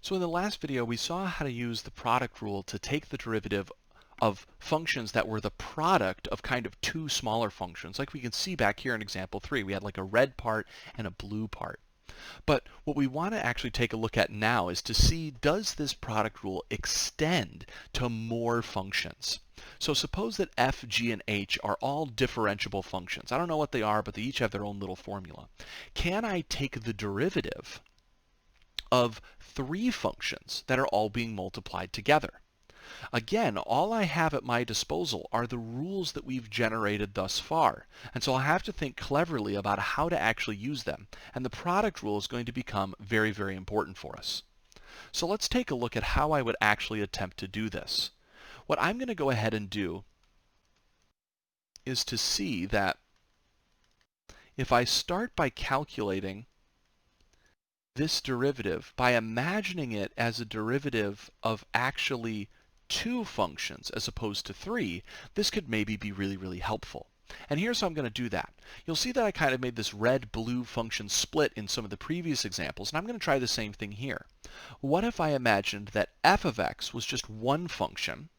So in the last video, we saw how to use the product rule to take the derivative of functions that were the product of kind of two smaller functions. Like we can see back here in example 3, we had like a red part and a blue part. But what we want to actually take a look at now is to see, does this product rule extend to more functions? So suppose that f, g, and h are all differentiable functions. I don't know what they are, but they each have their own little formula. Can I take the derivative of three functions that are all being multiplied together? Again, all I have at my disposal are the rules that we've generated thus far, and so I'll have to think cleverly about how to actually use them, and the product rule is going to become very, very important for us. So let's take a look at how I would actually attempt to do this. What I'm going to go ahead and do is to see that if I start by calculating this derivative by imagining it as a derivative of actually two functions as opposed to three, this could maybe be really, really helpful. And here's how I'm going to do that. You'll see that I kind of made this red-blue function split in some of the previous examples, and I'm going to try the same thing here. What if I imagined that f of x was just one function,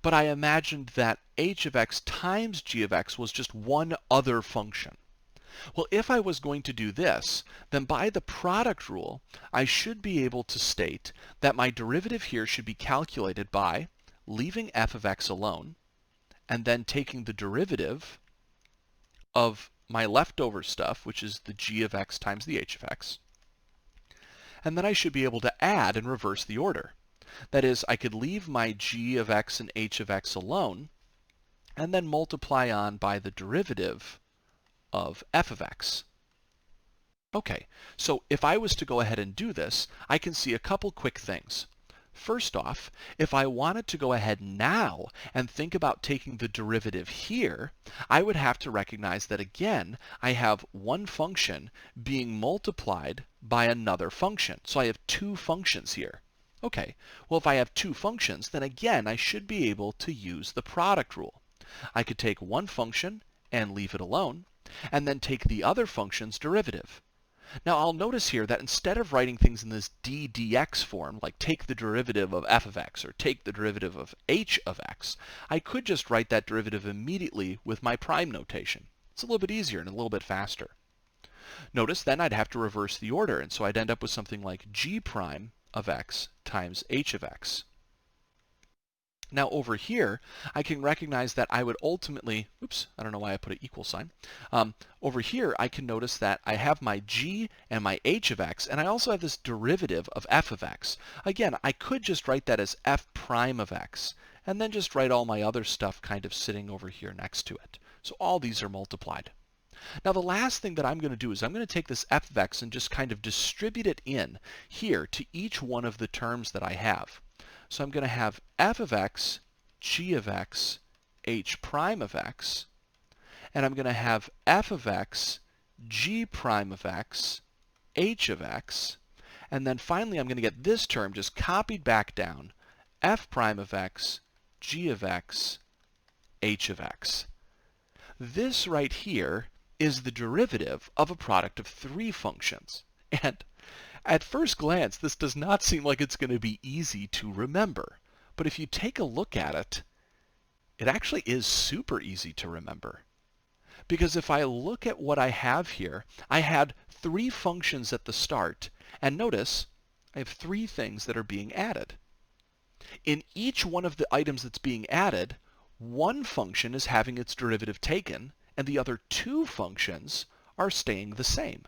but I imagined that h of x times g of x was just one other function? Well, if I was going to do this, then by the product rule, I should be able to state that my derivative here should be calculated by leaving f of x alone, and then taking the derivative of my leftover stuff, which is the g of x times the h of x, and then I should be able to add and reverse the order. That is, I could leave my g of x and h of x alone, and then multiply on by the derivative of f of x. Okay, so if I was to go ahead and do this, I can see a couple quick things. First off, if I wanted to go ahead now and think about taking the derivative here, I would have to recognize that again, I have one function being multiplied by another function. So I have two functions here. Okay, well if I have two functions, then again I should be able to use the product rule. I could take one function and leave it alone, and then take the other function's derivative. Now I'll notice here that instead of writing things in this dx form, like take the derivative of f of x or take the derivative of h of x, I could just write that derivative immediately with my prime notation. It's a little bit easier and a little bit faster. Notice then I'd have to reverse the order, and so I'd end up with something like g prime of x times h of x. Now over here, I can recognize that I would ultimately, oops, I don't know why I put an equal sign. Over here, I can notice that I have my g and my h of x, and I also have this derivative of f of x. Again, I could just write that as f prime of x, and then just write all my other stuff kind of sitting over here next to it. So all these are multiplied. Now the last thing that I'm going to do is I'm going to take this f of x and just kind of distribute it in here to each one of the terms that I have. So I'm going to have f of x, g of x, h prime of x, and I'm going to have f of x, g prime of x, h of x, and then finally I'm going to get this term just copied back down, f prime of x, g of x, h of x. This right here is the derivative of a product of three functions. And at first glance, this does not seem like it's going to be easy to remember. But if you take a look at it, it actually is super easy to remember. Because if I look at what I have here, I had three functions at the start, and notice I have three things that are being added. In each one of the items that's being added, one function is having its derivative taken, and the other two functions are staying the same.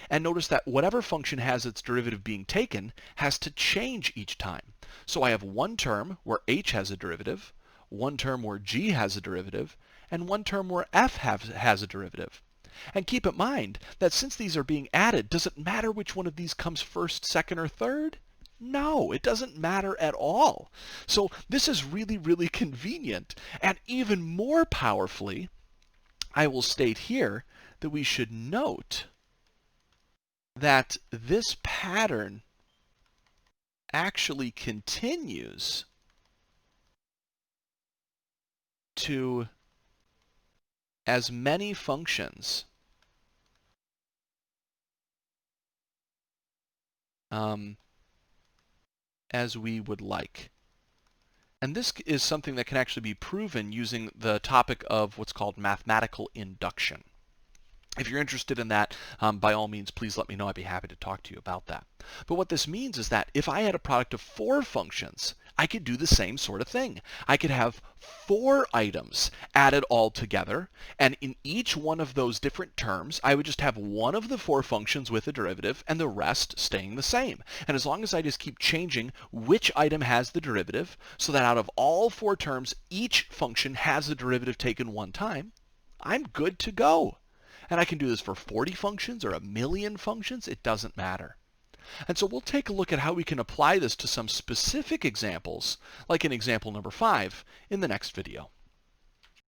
And notice that whatever function has its derivative being taken has to change each time. So I have one term where h has a derivative, one term where g has a derivative, and one term where f has a derivative. And keep in mind that since these are being added, does it matter which one of these comes first, second, or third? No, it doesn't matter at all. So this is really, really convenient. And even more powerfully, I will state here that we should note that this pattern actually continues to as many functions as we would like. And this is something that can actually be proven using the topic of what's called mathematical induction. If you're interested in that, by all means, please let me know. I'd be happy to talk to you about that. But what this means is that if I had a product of 4 functions, I could do the same sort of thing. I could have 4 items added all together, and in each one of those different terms, I would just have one of the 4 functions with a derivative and the rest staying the same. And as long as I just keep changing which item has the derivative, so that out of all 4 terms, each function has the derivative taken one time, I'm good to go. And I can do this for 40 functions or 1,000,000 functions. It doesn't matter. And so we'll take a look at how we can apply this to some specific examples, like in example number 5, in the next video.